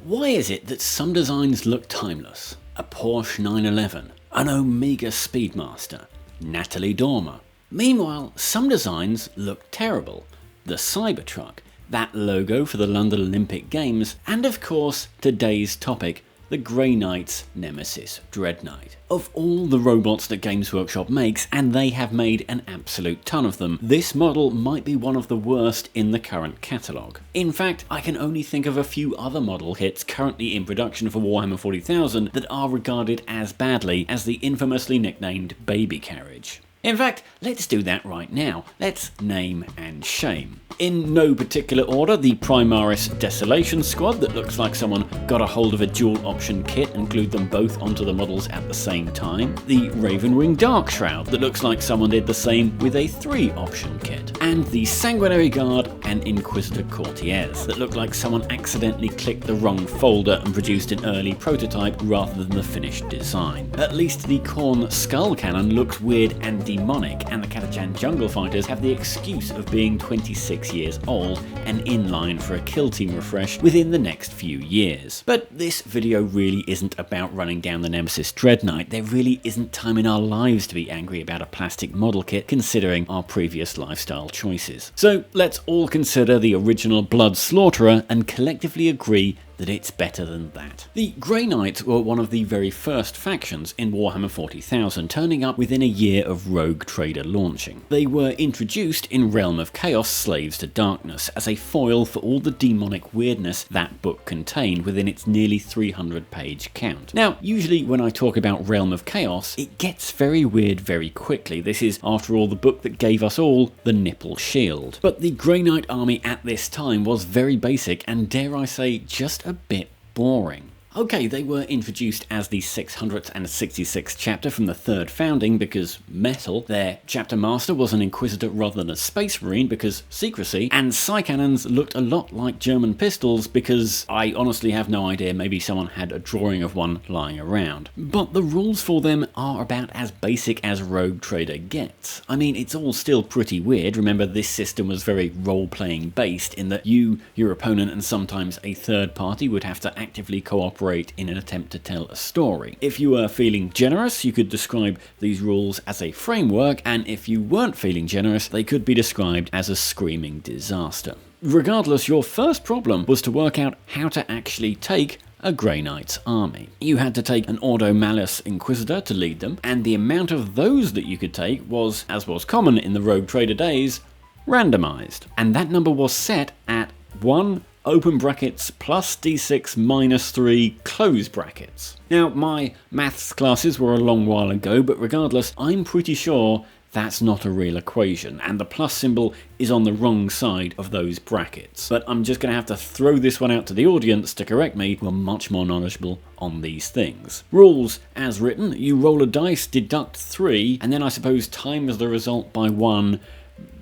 Why is it that some designs look timeless? A Porsche 911, an Omega Speedmaster, Natalie Dormer. Meanwhile, some designs look terrible. The Cybertruck, that logo for the London Olympic Games, and of course, today's topic, the Grey Knight's nemesis, Dread Knight. Of all the robots that Games Workshop makes, and they have made an absolute ton of them, this model might be one of the worst in the current catalogue. In fact, I can only think of a few other model hits currently in production for Warhammer 40,000 that are regarded as badly as the infamously nicknamed Baby Carriage. In fact, let's do that right now. Let's name and shame. In no particular order, the Primaris Desolation Squad that looks like someone got a hold of a dual option kit and glued them both onto the models at the same time. The Ravenwing Darkshroud that looks like someone did the same with a 3 option kit. And the Sanguinary Guard and Inquisitor Courtiers that look like someone accidentally clicked the wrong folder and produced an early prototype rather than the finished design. At least the Khorne Skull Cannon looks weird and demonic, and the Catachan Jungle Fighters have the excuse of being 26 years old and in line for a kill team refresh within the next few years. But this video really isn't about running down the Nemesis Dread Knight. There really isn't time in our lives to be angry about a plastic model kit considering our previous lifestyle choices. So let's all consider the original Blood Slaughterer and collectively agree that it's better than that. The Grey Knights were one of the very first factions in Warhammer 40,000, turning up within a year of Rogue Trader launching. They were introduced in Realm of Chaos Slaves to Darkness as a foil for all the demonic weirdness that book contained within its nearly 300-page count. Now, usually when I talk about Realm of Chaos, it gets very weird very quickly. This is, after all, the book that gave us all the nipple shield. But the Grey Knight army at this time was very basic and, dare I say, just a bit boring. Okay, they were introduced as the 666th chapter from the 3rd founding because metal, their chapter master was an Inquisitor rather than a Space Marine because secrecy, and Psycannons looked a lot like German pistols because I honestly have no idea, maybe someone had a drawing of one lying around. But the rules for them are about as basic as Rogue Trader gets. I mean, it's all still pretty weird. Remember, this system was very role-playing based in that you, your opponent, and sometimes a third party would have to actively cooperate in an attempt to tell a story. If you were feeling generous, you could describe these rules as a framework, and if you weren't feeling generous, they could be described as a screaming disaster. Regardless, your first problem was to work out how to actually take a Grey Knight's army. You had to take an Ordo Malus Inquisitor to lead them, and the amount of those that you could take was, as was common in the Rogue Trader days, randomized. And that number was set at 1 open brackets plus d6 minus 3 close brackets. Now, my maths classes were a long while ago, but regardless, I'm pretty sure that's not a real equation, and the plus symbol is on the wrong side of those brackets. But I'm just going to have to throw this one out to the audience to correct me, who are much more knowledgeable on these things. Rules, as written, you roll a dice, deduct 3, and then I suppose times the result by 1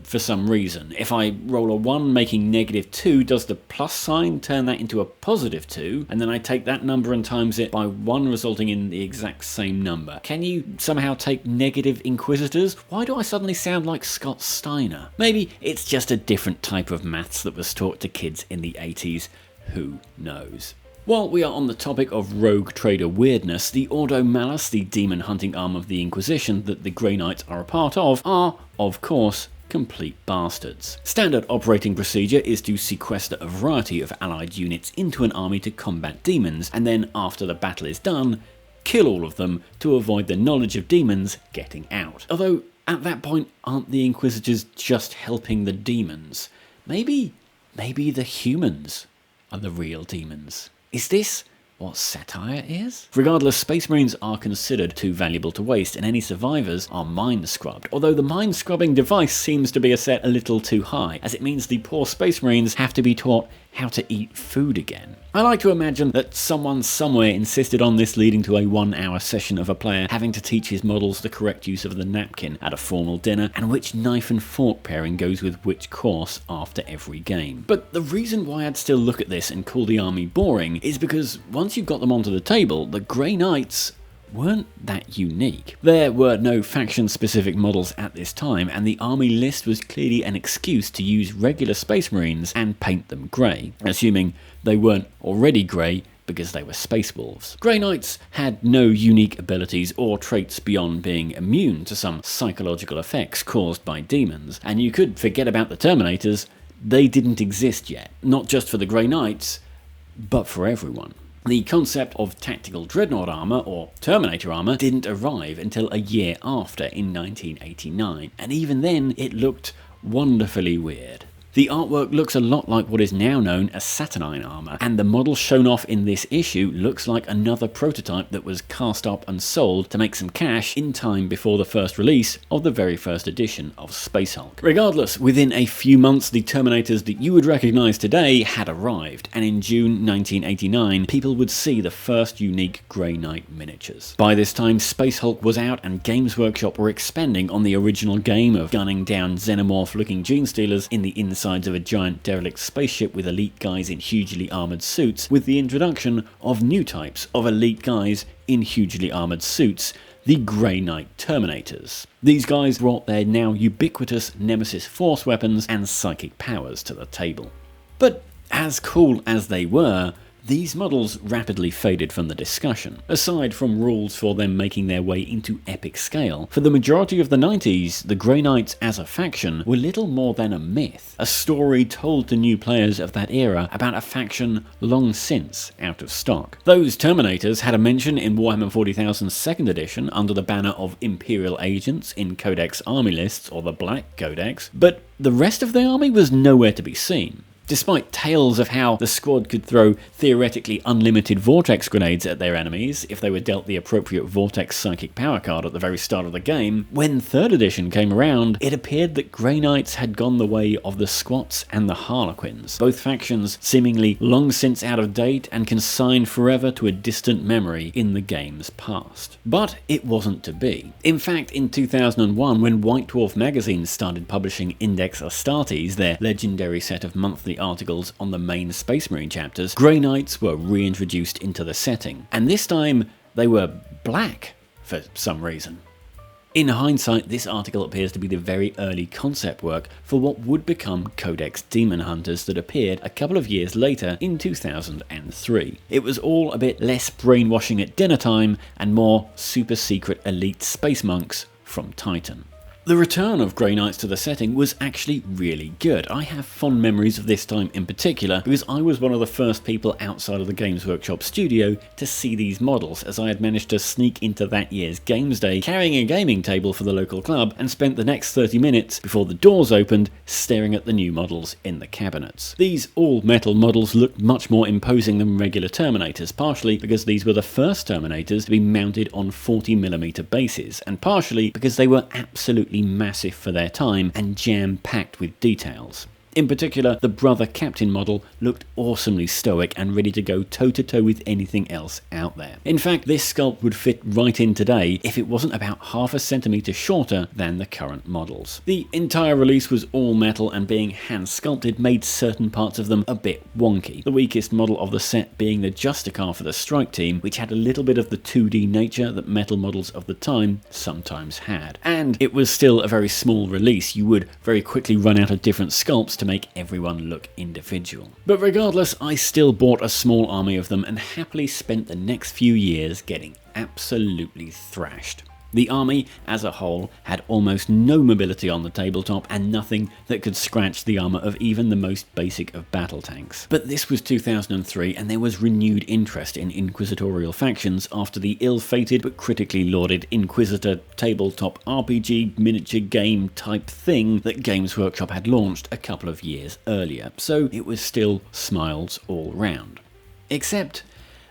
for some reason. If I roll a 1 making -2, does the plus sign turn that into a +2? And then I take that number and times it by 1, resulting in the exact same number. Can you somehow take negative Inquisitors? Why do I suddenly sound like Scott Steiner? Maybe it's just a different type of maths that was taught to kids in the 80s. Who knows? While we are on the topic of Rogue Trader weirdness, the Ordo Malus, the demon hunting arm of the Inquisition that the Grey Knights are a part of, are, of course, complete bastards. Standard operating procedure is to sequester a variety of allied units into an army to combat demons, and then after the battle is done, kill all of them to avoid the knowledge of demons getting out. Although, at that point, aren't the Inquisitors just helping the demons? Maybe the humans are the real demons. Is this what satire is? Regardless, Space Marines are considered too valuable to waste, and any survivors are mind scrubbed, although the mind scrubbing device seems to be set a little too high, as it means the poor Space Marines have to be taught how to eat food again. I like to imagine that someone somewhere insisted on this, leading to a 1-hour session of a player having to teach his models the correct use of the napkin at a formal dinner, and which knife and fork pairing goes with which course after every game. But the reason why I'd still look at this and call the army boring is because once you got them onto the table, the Grey Knights weren't that unique. There were no faction-specific models at this time, and the army list was clearly an excuse to use regular Space Marines and paint them grey, assuming they weren't already grey because they were space wolves. Grey Knights had no unique abilities or traits beyond being immune to some psychological effects caused by demons, and you could forget about the Terminators. They didn't exist yet, not just for the Grey Knights, but for everyone. The concept of tactical dreadnought armour, or Terminator armour, didn't arrive until a year after, in 1989, and even then it looked wonderfully weird. The artwork looks a lot like what is now known as Saturnine armour, and the model shown off in this issue looks like another prototype that was cast up and sold to make some cash in time before the first release of the very first edition of Scarfolk. Regardless, within a few months the Terminators that you would recognise today had arrived, and in June 1989 people would see the first unique Grey Knight miniatures. By this time Scarfolk was out and Games Workshop were expanding on the original game of gunning down xenomorph looking gene stealers in the inside of a giant derelict spaceship with elite guys in hugely armoured suits, with the introduction of new types of elite guys in hugely armoured suits, the Grey Knight Terminators. These guys brought their now ubiquitous Nemesis Force weapons and psychic powers to the table. But as cool as they were, these models rapidly faded from the discussion, aside from rules for them making their way into epic scale. For the majority of the 90s, the Grey Knights as a faction were little more than a myth, a story told to new players of that era about a faction long since out of stock. Those Terminators had a mention in Warhammer 40,000's second edition under the banner of Imperial Agents in Codex Army lists, or the Black Codex, but the rest of the army was nowhere to be seen. Despite tales of how the squad could throw theoretically unlimited vortex grenades at their enemies if they were dealt the appropriate vortex psychic power card at the very start of the game, when 3rd edition came around, it appeared that Grey Knights had gone the way of the Squats and the Harlequins, both factions seemingly long since out of date and consigned forever to a distant memory in the game's past. But it wasn't to be. In fact, in 2001, when White Dwarf magazine started publishing Index Astartes, their legendary set of monthly articles on the main Space Marine chapters, Grey Knights were reintroduced into the setting, and this time they were black for some reason. In hindsight, this article appears to be the very early concept work for what would become Codex Demon Hunters that appeared a couple of years later in 2003. It was all a bit less brainwashing at dinner time and more super secret elite space monks from Titan. The return of Grey Knights to the setting was actually really good. I have fond memories of this time in particular because I was one of the first people outside of the Games Workshop studio to see these models, as I had managed to sneak into that year's Games Day carrying a gaming table for the local club and spent the next 30 minutes before the doors opened staring at the new models in the cabinets. These all-metal models looked much more imposing than regular Terminators, partially because these were the first Terminators to be mounted on 40mm bases, and partially because they were absolutely massive for their time and jam-packed with details. In particular, the Brother Captain model looked awesomely stoic and ready to go toe-to-toe with anything else out there. In fact, this sculpt would fit right in today if it wasn't about half a centimetre shorter than the current models. The entire release was all metal, and being hand-sculpted made certain parts of them a bit wonky, the weakest model of the set being the Justicar for the Strike Team, which had a little bit of the 2D nature that metal models of the time sometimes had. And it was still a very small release. You would very quickly run out of different sculpts to make everyone look individual. But regardless, I still bought a small army of them and happily spent the next few years getting absolutely thrashed. The army, as a whole, had almost no mobility on the tabletop and nothing that could scratch the armour of even the most basic of battle tanks. But this was 2003 and there was renewed interest in inquisitorial factions after the ill-fated but critically lauded Inquisitor tabletop RPG miniature game type thing that Games Workshop had launched a couple of years earlier, so it was still smiles all round. Except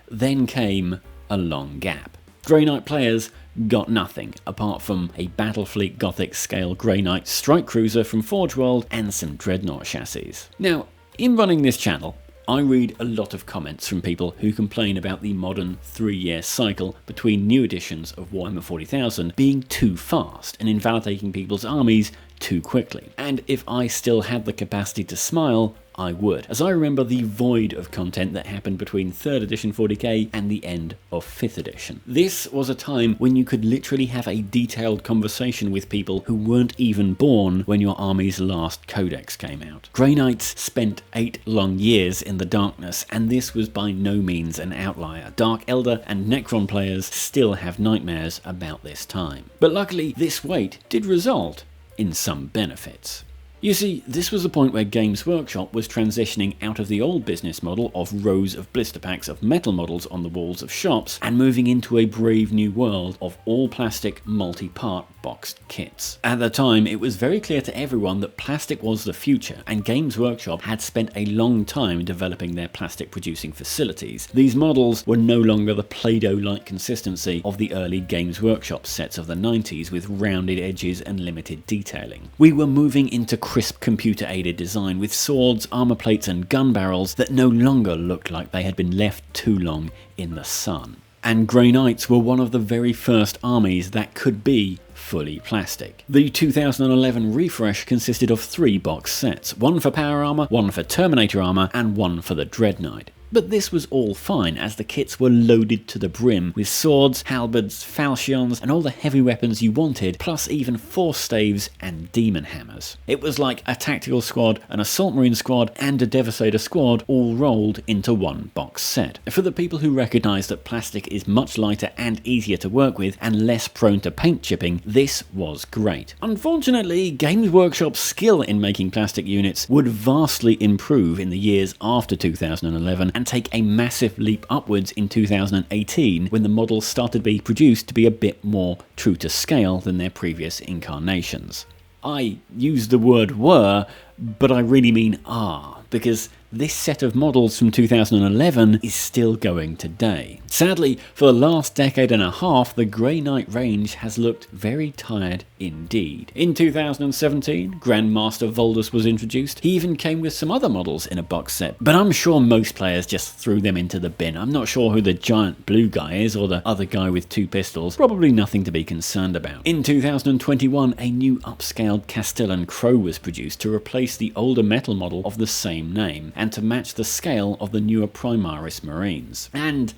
then came a long gap. Grey Knight players got nothing apart from a Battlefleet Gothic scale Grey Knight strike cruiser from Forge World and some Dreadnought chassis. Now, in running this channel, I read a lot of comments from people who complain about the modern 3-year cycle between new editions of Warhammer 40,000 being too fast and invalidating people's armies too quickly. And if I still had the capacity to smile, I would, as I remember the void of content that happened between 3rd edition 40k and the end of 5th edition. This was a time when you could literally have a detailed conversation with people who weren't even born when your army's last codex came out. Grey Knights spent 8 long years in the darkness, and this was by no means an outlier. Dark Elder and Necron players still have nightmares about this time. But luckily, this wait did result in some benefits. You see, this was the point where Games Workshop was transitioning out of the old business model of rows of blister packs of metal models on the walls of shops and moving into a brave new world of all plastic, multi-part boxed kits. At the time, it was very clear to everyone that plastic was the future, and Games Workshop had spent a long time developing their plastic producing facilities. These models were no longer the Play-Doh-like consistency of the early Games Workshop sets of the 90s with rounded edges and limited detailing. We were moving into crisp computer-aided design with swords, armor plates and gun barrels that no longer looked like they had been left too long in the sun. And Grey Knights were one of the very first armies that could be fully plastic. The 2011 refresh consisted of 3 box sets, one for power armor, one for Terminator armor, and one for the Dread Knight. But this was all fine, as the kits were loaded to the brim with swords, halberds, falchions, and all the heavy weapons you wanted, plus even force staves and demon hammers. It was like a tactical squad, an assault marine squad, and a devastator squad all rolled into one box set. For the people who recognise that plastic is much lighter and easier to work with and less prone to paint chipping, this was great. Unfortunately, Games Workshop's skill in making plastic units would vastly improve in the years after 2011 and take a massive leap upwards in 2018 when the models started to be produced to be a bit more true to scale than their previous incarnations. I use the word were, but I really mean are, because this set of models from 2011 is still going today. Sadly, for the last decade and a half, the Grey Knight range has looked very tired indeed. In 2017, Grandmaster Voldus was introduced. He even came with some other models in a box set, but I'm sure most players just threw them into the bin. I'm not sure who the giant blue guy is or the other guy with 2 pistols, probably nothing to be concerned about. In 2021, a new upscaled Castellan Crow was produced to replace the older metal model of the same name, and to match the scale of the newer Primaris Marines. And,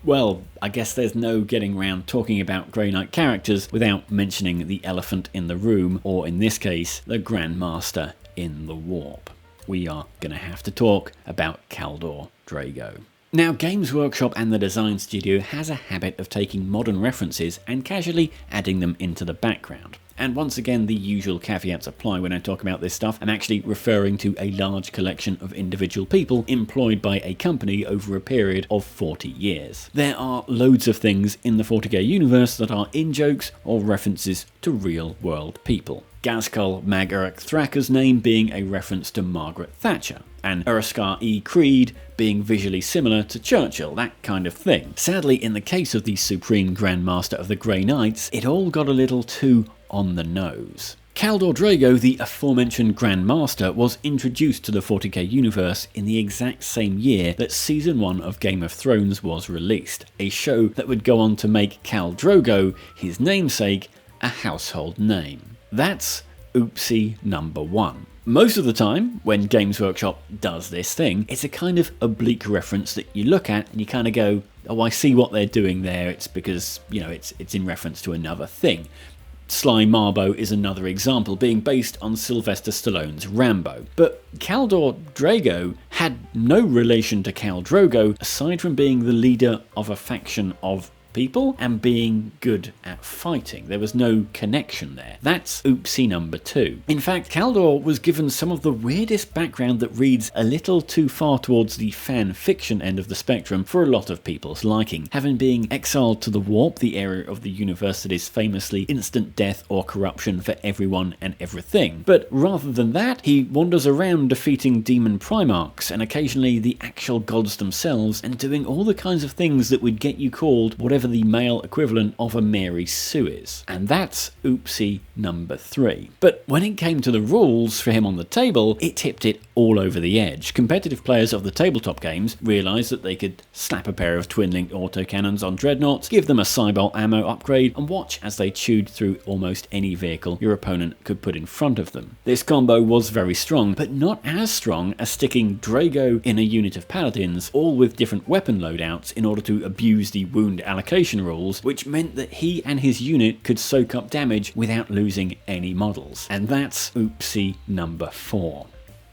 well, I guess there's no getting around talking about Grey Knight characters without mentioning the elephant in the room, or in this case, the Grandmaster in the Warp. We are going to have to talk about Kaldor Drago. Now, Games Workshop and the design studio has a habit of taking modern references and casually adding them into the background. And once again, the usual caveats apply when I talk about this stuff. I'm actually referring to a large collection of individual people employed by a company over a period of 40 years. There are loads of things in the 40k universe that are in-jokes or references to real-world people. Gazkul Mag Uruk Thraka's name being a reference to Margaret Thatcher, and Uruskar E. Creed being visually similar to Churchill, that kind of thing. Sadly, in the case of the Supreme Grandmaster of the Grey Knights, it all got a little too on the nose. Kaldor Drago, the aforementioned Grandmaster, was introduced to the 40k universe in the exact same year that Season 1 of Game of Thrones was released, a show that would go on to make Khal Drogo, his namesake, a household name. That's oopsie number 1. Most of the time, when Games Workshop does this thing, it's a kind of oblique reference that you look at and you kind of go, oh, I see what they're doing there, it's because, it's in reference to another thing. Sly Marbo is another example, being based on Sylvester Stallone's Rambo. But Kaldor Drago had no relation to Khal Drogo, aside from being the leader of a faction of people and being good at fighting. There was no connection there. That's oopsie number 2. In fact, Kaldor was given some of the weirdest background that reads a little too far towards the fan fiction end of the spectrum for a lot of people's liking, having been exiled to the Warp, the area of the universe that is famously instant death or corruption for everyone and everything. But rather than that, he wanders around defeating demon primarchs and occasionally the actual gods themselves, and doing all the kinds of things that would get you called whatever deliver the male equivalent of a Mary Sue is. And that's oopsie number 3. But when it came to the rules for him on the table, it tipped it all over the edge. Competitive players of the tabletop games realised that they could slap a pair of twin-linked autocannons on dreadnoughts, give them a Cybolt ammo upgrade, and watch as they chewed through almost any vehicle your opponent could put in front of them. This combo was very strong, but not as strong as sticking Drago in a unit of paladins, all with different weapon loadouts in order to abuse the wound allocation rules, which meant that he and his unit could soak up damage without losing any models. And that's oopsie number 4.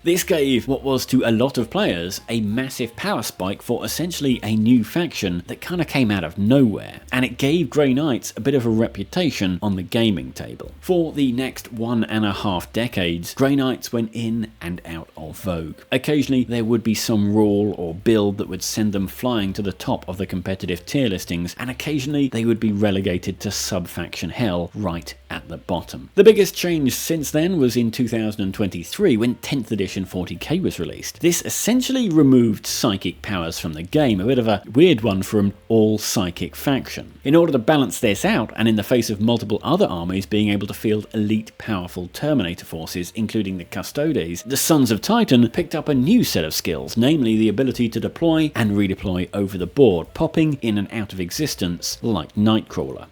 This gave what was to a lot of players a massive power spike for essentially a new faction that kind of came out of nowhere, and it gave Grey Knights a bit of a reputation on the gaming table. For the next 1.5 decades, Grey Knights went in and out of vogue. Occasionally there would be some rule or build that would send them flying to the top of the competitive tier listings, and occasionally they would be relegated to sub-faction hell right at the bottom. The biggest change since then was in 2023 when 10th edition 40k was released. This essentially removed psychic powers from the game, a bit of a weird one for an all-psychic faction. In order to balance this out, and in the face of multiple other armies being able to field elite powerful Terminator forces, including the Custodes, the Sons of Titan picked up a new set of skills, namely the ability to deploy and redeploy over the board, popping in and out of existence like Nightcrawler.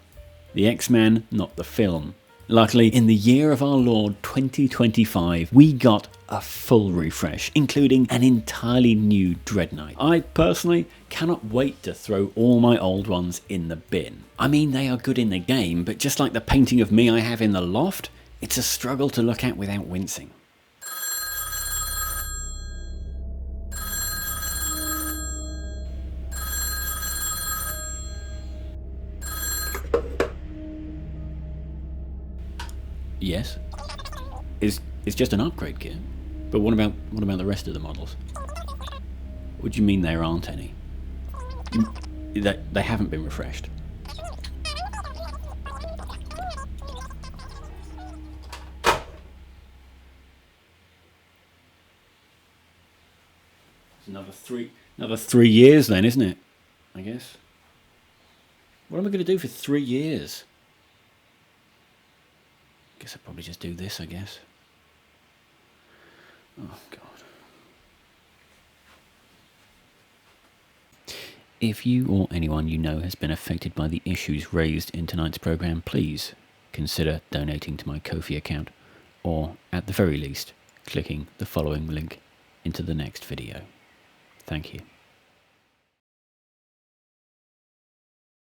The X-Men, not the film. Luckily, in the year of our Lord 2025, we got a full refresh, including an entirely new Dread Knight. I personally cannot wait to throw all my old ones in the bin. I mean, they are good in the game, but just like the painting of me I have in the loft, it's a struggle to look at without wincing. Yes, it's just an upgrade kit. But what about the rest of the models? What do you mean there aren't any? They haven't been refreshed. It's another 3 years then, isn't it? I guess. What am I going to do for 3 years? Guess I'll probably just do this, I guess. Oh, God. If you or anyone you know has been affected by the issues raised in tonight's programme, please consider donating to my Ko-fi account, or, at the very least, clicking the following link into the next video. Thank you.